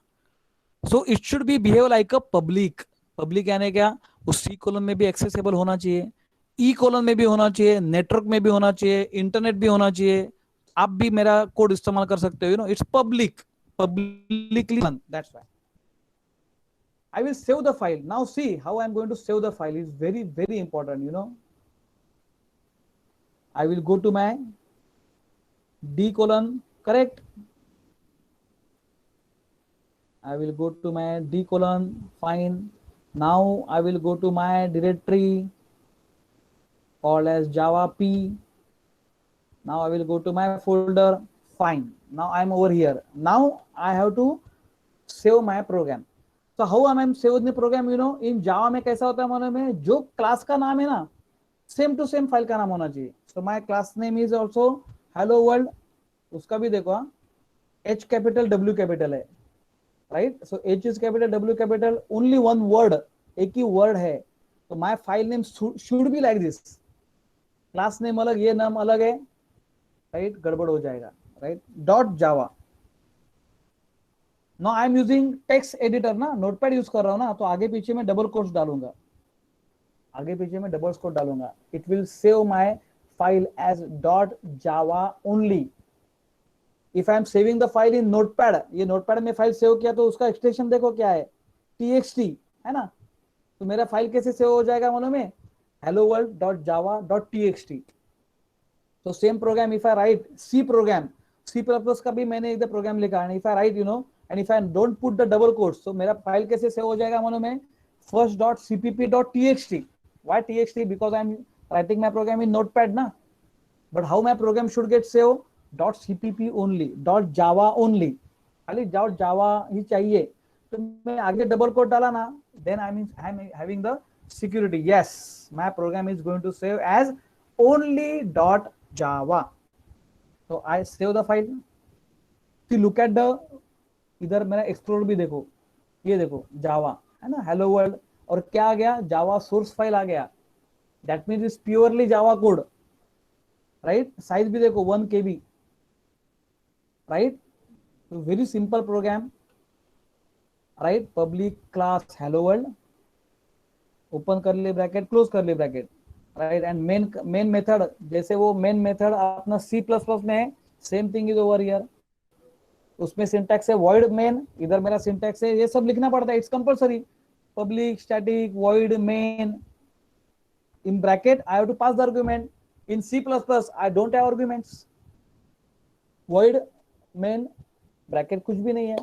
So it should be behave like a public. Public यानी क्या? उस C colon में भी accessible होना चाहिए, E colon में भी होना चाहिए, नेटवर्क में भी होना चाहिए, इंटरनेट भी होना चाहिए. आप भी मेरा कोड इस्तेमाल कर सकते हो. It's public, publicly run. That's why I will save the file. Now see how I am going to save the file is very, very important. I will go to my D colon, correct? I will go to my D colon, fine. Now I will go to my directory called as Java P. Now I will go to my folder, fine. Now I am over here. Now I have to save my program. So how am I saving the program? In Java में कैसा होता है मालूम में, जो class का नाम है ना, सेम टू सेम फाइल का नाम होना चाहिए. So my class name is also hello world. उसका भी देखो, H capital W capital है, right? So H is capital, W capital, only one word, एक ही word है. So my file name should be like this. Class name अलग, ये नाम अलग है, right? गड़बड़ हो जाएगा, right? .java. Now I am using text editor ना, notepad यूज कर रहा हूँ ना, तो आगे पीछे में डबल कोट्स डालूंगा, आगे पीछे में डबल कोट डालूंगा. It will save my file as .java only. If I am saving the file in notepad, ये notepad में फाइल सेव किया तो उसका एक्सटेंशन देखो क्या है, txt है ना, तो मेरा फाइल कैसे सेव हो जाएगा मालूम है, hello world.java.txt. तो same program if I write C program, C plus plus का भी मैंने इधर प्रोग्राम लिखा है, if I write and if I don't put the double quotes, तो मेरा फाइल कैसे सेव हो जाएगा मालूम है, first.cpp.txt. why txt? Because I am writing my program in notepad na. But how my program should get saved? .cpp only, .java only, खाली .java ही चाहिए. तो मैं आगे डबल कोट डाला ना, then I mean I'm having the security. Yes, my program is going to save as only .java. So I save the file. See, look at the, इधर मेरा explore भी देखो, ये देखो जावा है ना, हेलो वर्ल्ड, और क्या आ गया, जावा सोर्स फाइल आ गया. That means is purely Java code, right. Size भी देखो 1 KB, राइट. Very simple program, right. Public class hello world, open कर ले ब्रैकेट, क्लोज कर ले bracket, right. And main method, जैसे वो मेन मेथड अपना C++ में है, same thing is over here. उसमें सिंटैक्स है void main, इधर मेरा सिंटैक्स है, ये सब लिखना पड़ता है, it's compulsory. Public static void main, in bracket I have to pass the argument. In C++ I don't have arguments. void main bracket कुछ भी नहीं है,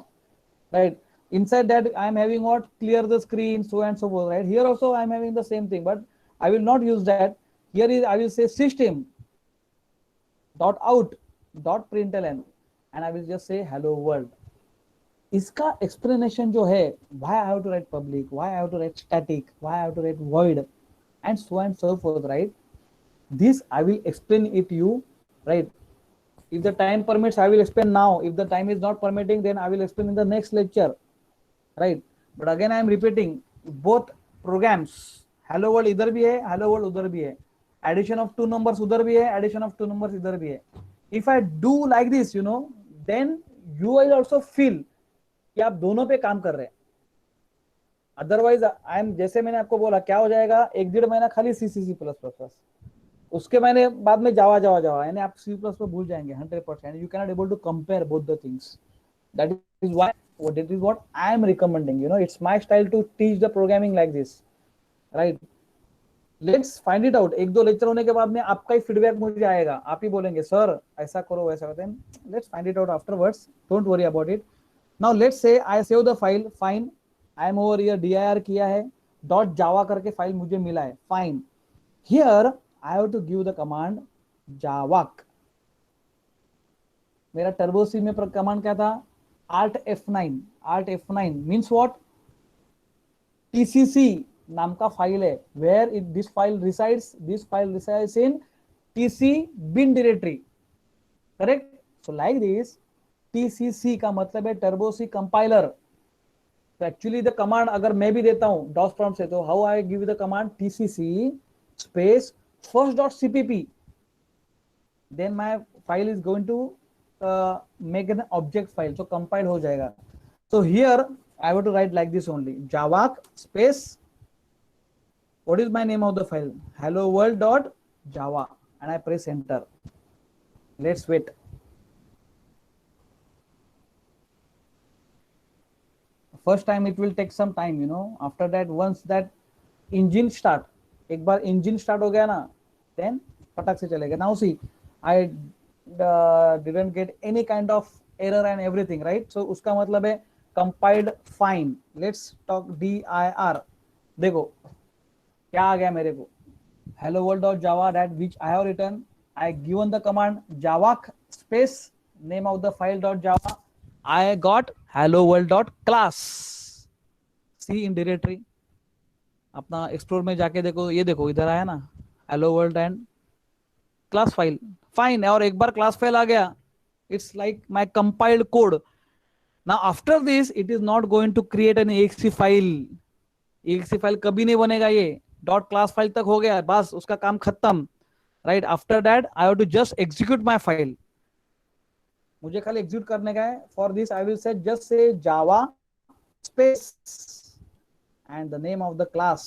right. Inside that I am having what, clear the screen, so and so forth, right. Here also I am having the same thing, but I will not use that. Here is I will say system dot out dot println and I will just say hello world. इसका explanation जो है, why I have to write public, why I have to write static, why I have to write void, and so forth, right. This I will explain it to you, right. If the time permits I will explain now, if the time is not permitting then I will explain in the next lecture, right. But again I am repeating, both programs, hello world इधर भी है, hello world उधर भी है, addition of 2 numbers उधर भी है, addition of 2 numbers इधर भी है. If I do like this, then you will also feel कि आप दोनों पे काम कर रहे हैं. अदरवाइज आई एम, जैसे मैंने आपको बोला, क्या हो जाएगा, 1-1.5 महीना खाली C++, उसके मैंने बाद में जावा यानी आप C++ भूल जाएंगे 100%. You can not able to compare both the things. That is what I am recommending. It's my style to teach the programming like this, right. Let's find it out. 1-2 lecture होने के बाद में आपका ही feedback मुझे आएगा, आप ही बोलेंगे sir ऐसा करो वैसा करते हैं. Let's find it out afterwards, don't worry about it. Now let's say I save the file, fine. I am over here, dir किया है, .java करके फाइल मुझे मिला है, fine. Here I have to give the command javac. मेरा Turbo सी में command क्या था, Alt F9. Alt F9 means what, TCC नाम का फाइल है, where this file resides in TC bin directory, correct. So like this, TCC का मतलब है टर्बो सी कंपाइलर. तो एक्चुअली द कमांड अगर मैं भी देता हूं डॉस प्रॉम्प्ट से, तो how I give the command, TCC space first.cpp, then my file is going to make an object file, so compile हो जाएगा. So here I have to write like this only, javac space, what is my name of the file, hello world.java, and I press enter. Let's wait. First time it will take some time, after that once that engine start, एक बार engine start हो गया ना, then फटक से चलेगा. Now see I didn't get any kind of error and everything, right. So उसका मतलब है compiled fine. Let's talk dir. देखो क्या आ गया मेरे को, hello world.java, that which I have written. I given the command javac space name of the file.java. I got hello world.class. See in directory, अपना explore में जाके देखो, ये देखो इधर आया ना, hello world and class file, fine. और एक बार क्लास फाइल आ गया, it's like my compiled code. Now after this it is not going to create an exe file. exe file कभी नहीं बनेगा, ये डॉट क्लास फाइल तक हो गया, बस उसका काम खत्म, right. After that I have to just execute my file. मुझे खाली एग्जीक्यूट करने का है. For this I will say just say Java space and the name of the class.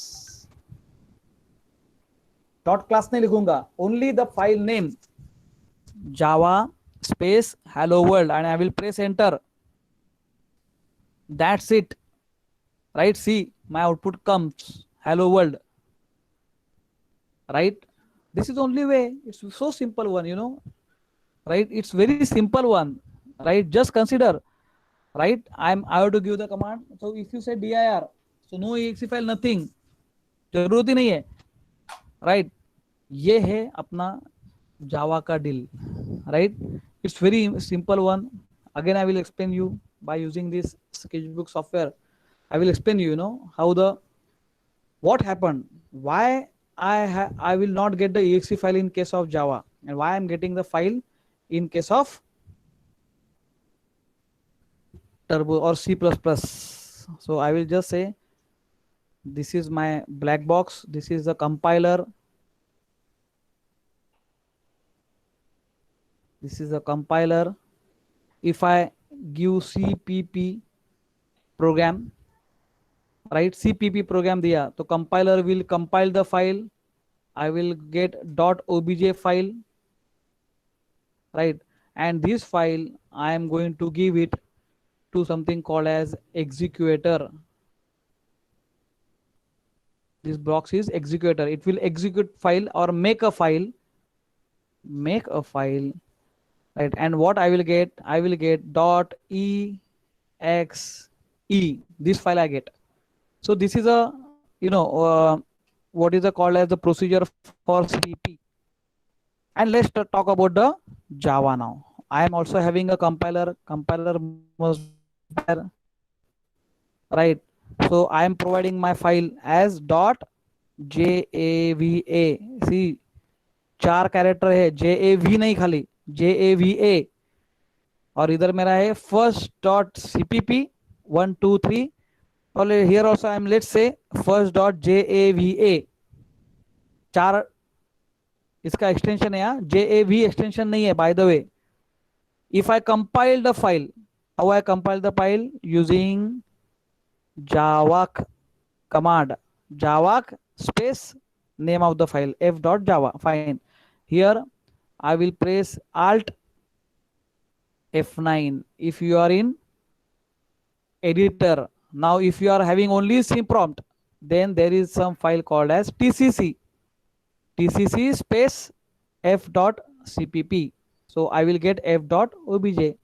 Dot class नहीं लिखूंगा, only the file name java space hello world and I will press enter. That's it, right? See, my output comes hello world, right? This is only way. It's so simple one, you know, right? It's very simple one, right? Just consider, right? I have to give the command. So if you say dir, so no exe file, nothing, जरूरत ही नहीं है, right? ये है अपना जावा का deal, right? It's very simple one. Again I will explain you by using this sketchbook software. I will explain you, you know, how the what happened, why I will not get the exe file in case of Java and why I'm getting the file in case of Turbo or C++. So I will just say this is my black box, this is the compiler, this is the compiler. If I give cpp program, right, cpp program diya, तो compiler will compile the file. I will get .obj file, right, and this file I am going to give it to something called as executor. This box is executor. It will execute file or make a file, right? And what I will get .exe, this file I get. So this is a, you know, what is called as the procedure for CP. And let's talk about the Java now. I am also having a compiler must be there, right? So I am providing my file as .java. See, 4 character है, JAV नहीं खाली, JAVA. और इधर मेरा है first.cpp 1 2 3. और here also I am, let's say, first.java. 4 इसका extension है, यहाँ JAV एक्सटेंशन नहीं है, by the way. If I compile the file, how I compile the file? Using javac command, javac space name of the file f.java. Fine. Here I will press alt F9 if you are in editor. Now if you are having only C prompt, then there is some file called as tcc space f.cpp. So I will get f.obj.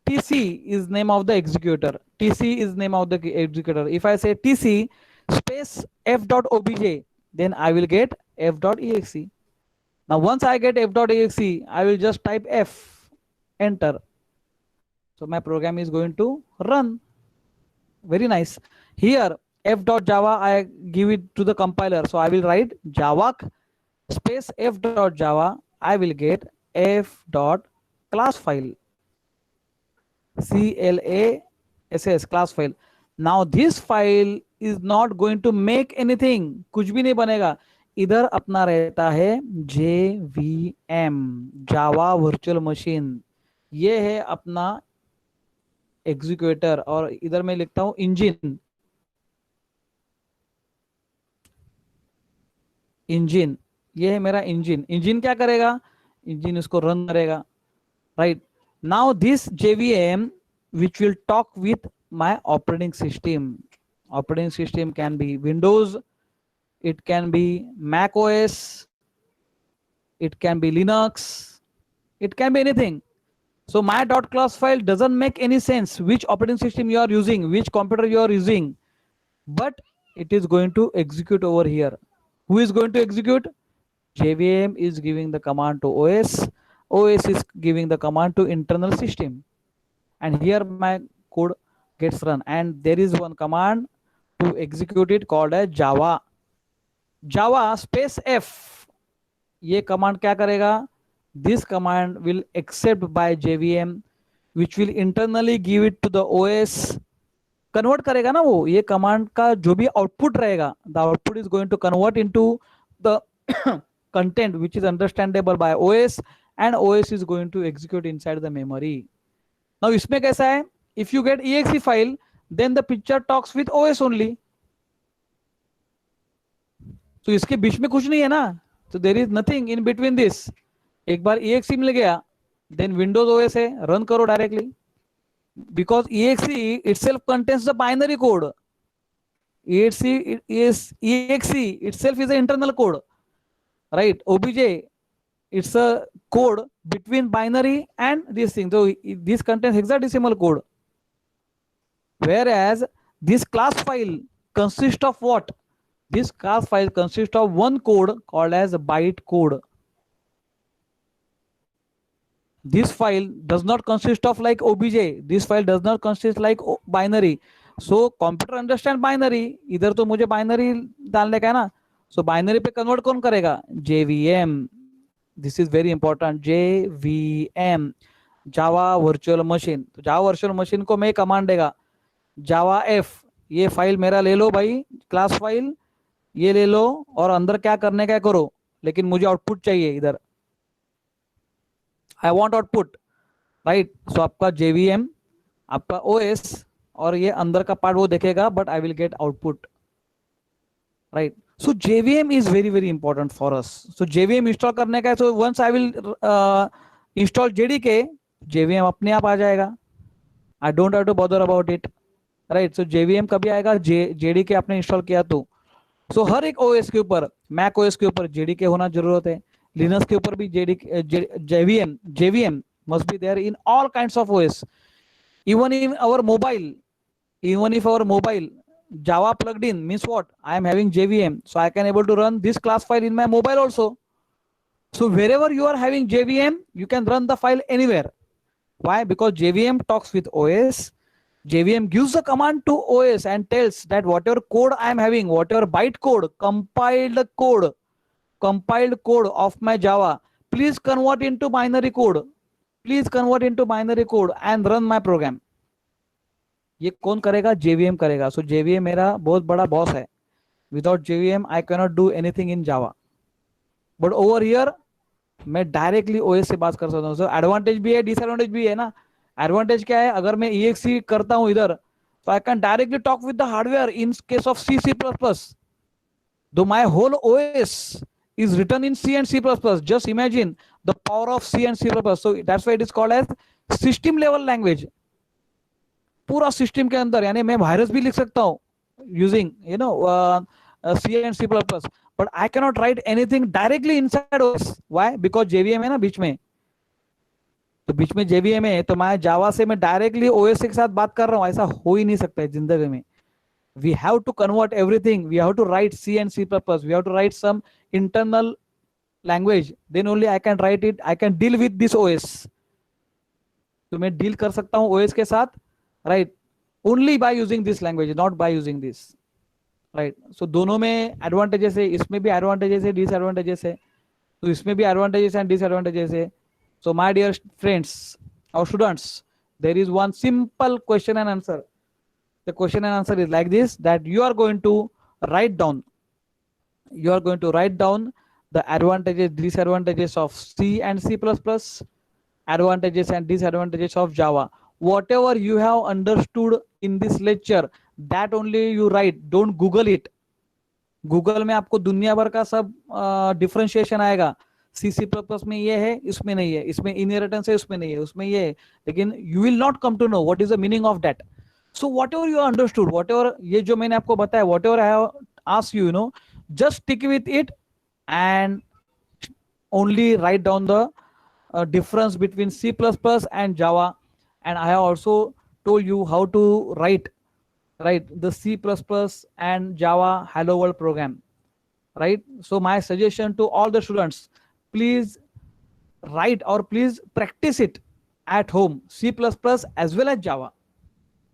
tc is name of the executor. tc is name of the executor. If I say tc space f.obj, then I will get f.exe. Now once I get f.exe, I will just type f, enter. So my program is going to run. Very nice. Here f.java, I give it to the compiler. So I will write javac space f.java. I will get f.class file, class class file. Now this file is not going to make anything, कुछ भी नहीं बनेगा. इधर अपना रहता है JVM, Java virtual machine. ये है अपना एग्जीक्यूटर. और इधर मैं लिखता हूं इंजन. ये है मेरा इंजन. इंजन क्या करेगा? इंजन इसको रन करेगा, right. Now this JVM which will talk with my operating system. Operating system can be Windows, it can be Mac OS, it can be Linux, it can be anything. So my .class file doesn't make any sense which operating system you are using, which computer you are using, but it is going to execute over here. Who is going to execute? JVM is giving the command to OS. OS is giving the command to internal system. And here my code gets run. And there is one command to execute it called as Java. Java space F. ये command क्या करेगा? This command will accept by JVM, which will internally give it to the OS. Convert करेगा ना वो. ये command का जो भी output रहेगा, the output is going to convert into the content which is understandable by OS, and OS is going to execute inside the memory. Now इसमें कैसा है? If you get exe file, then the picture talks with OS only. तो इसके बीच में कुछ नहीं है ना, तो there is nothing in between this. एक बार EXE मिल गया, देन विंडोज OS है, रन करो directly. Because EXE itself contains the binary code. EXE itself is an internal code, right? OBJ, it's a code between binary and this thing. So this contains hexadecimal code. Whereas this class file consists of what? This class file consists of one code called as byte code. This file does not consist of like OBJ. This file does not consist like binary. So computer understand binary. इधर तो मुझे binary डालने का है ना. So binary पे convert कौन करेगा? JVM. This is very important. JVM, Java Virtual Machine. तो Java Virtual Machine को मैं कमांड देगा Java F. ये फाइल मेरा ले लो भाई, क्लास फाइल ये ले लो, और अंदर क्या करने का करो, लेकिन मुझे आउटपुट चाहिए इधर. I want output, right? So आपका JVM, आपका OS, और ये अंदर का पार्ट वो देखेगा, but I will get output, right? So JVM is very very important for us. So JVM install करने का है, so once I will install JDK, JVM अपने आप आ जाएगा. I don't have to bother about it, right? So JVM कभी आएगा? JDK आपने install किया तो. So हर एक OS के ऊपर, Mac OS के ऊपर JDK होना जरूरत है. Linux के ऊपर भी JVM must be there in all kinds of OS. Even in our mobile, even if our mobile Java plugged in means what? I am having JVM, so I can able to run this class file in my mobile also. So wherever you are having JVM, you can run the file anywhere. Why? Because JVM talks with OS. JVM gives a command to OS and tells that whatever code I am having, whatever byte code, compiled code of my Java, please convert into binary code. Please convert into binary code and run my program. ये कौन करेगा? JVM करेगा. So JVM मेरा बहुत बड़ा boss है. Without JVM I cannot do anything in Java. But over here मैं directly OS से बात कर सकता हूँ. So एडवांटेज भी है, डिसएडवांटेज भी है ना. एडवांटेज क्या है? अगर मैं EXE करता हूँ इधर, तो I can directly talk with the hardware in case of C++. Though my whole OS is written in C and C++. Just imagine the power of C and C++. So that's why it is called as system level language. पूरा system के अंदर, यानी मैं virus भी लिख सकता हूँ using C and C++. But I cannot write anything directly inside OS. Why? Because JVM है ना बीच में. तो बीच में JVM है, तो मैं जावा से मैं डायरेक्टली OS के साथ बात कर रहा हूँ. ऐसा हो ही नहीं सकता है जिंदगी में. We have to convert everything. We have to write C and C++. We have to write some internal language. Then only I can write it. I can deal with this OS. तो मैं deal कर सकता हूँ OS के साथ, right? Only by using this language, not by using this, right? So दोनों में advantages है, इसमें भी advantages है, disadvantages है. तो इसमें भी advantages and disadvantages है. So my dear friends or students, there is one simple question and answer. The question and answer is like this, that you are going to write down the advantages, disadvantages of C and C++, advantages and disadvantages of Java. Whatever you have understood in this lecture, that only you write. Don't Google it. Google में आपको दुनिया भर का सब differentiation आएगा. C++ में ये है, इसमें नहीं है, इसमें इनहेरिटेंस है, उसमें नहीं है, उसमें ये है, लेकिन you will not come to know what is the meaning of that. So whatever you understood, whatever ये जो मैंने आपको बताया, whatever I have asked you, just stick with it and only write down the difference between C++ and Java. And I have also told you how to write the C++ and Java Hello World program, right? So my suggestion to all the students, please write or please practice it at home, C++ as well as Java,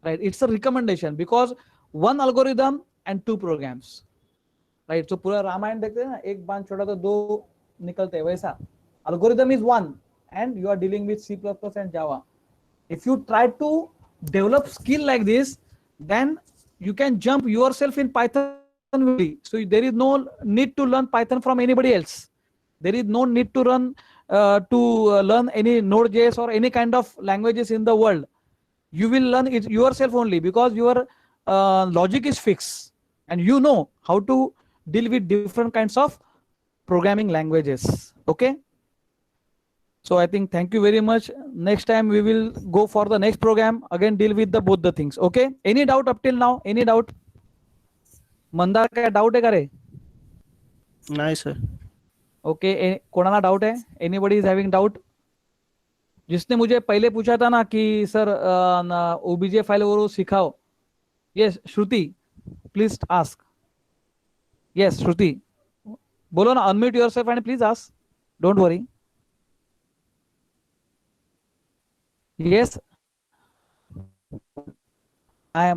right? It's a recommendation because one algorithm and two programs, right? So पूरा रामायण देखते हैं ना, एक बाण छोड़ा तो दो निकलते हैं, वैसा algorithm is one and you are dealing with C++ and Java. If you try to develop skill like this, then you can jump yourself in Python. So there is no need to learn Python from anybody else. There is no need to learn any Node.js or any kind of languages in the world. You will learn it yourself only because your logic is fixed and you know how to deal with different kinds of programming languages. Okay. So I think thank you very much. Next time we will go for the next program. Again, deal with the both the things. Okay. Any doubt up till now? Any doubt? Mandar काय doubt आहे का रे? नाही sir. Okay. कोणाला doubt है? Anybody is having doubt? जिसने मुझे पहले पूछा था ना कि सर ओबीजे फाइल वो सिखाओ. Yes Shruti, please ask. Yes Shruti, बोलो ना, unmute yourself and please ask. Don't worry. Yes,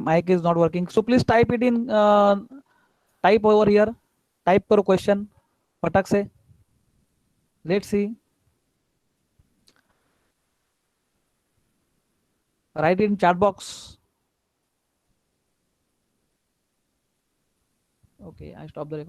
mic is not working. So please type it in. Type over here. Type करो question. फटक से. Let's see. Write in chat box. Okay, I stop the recording.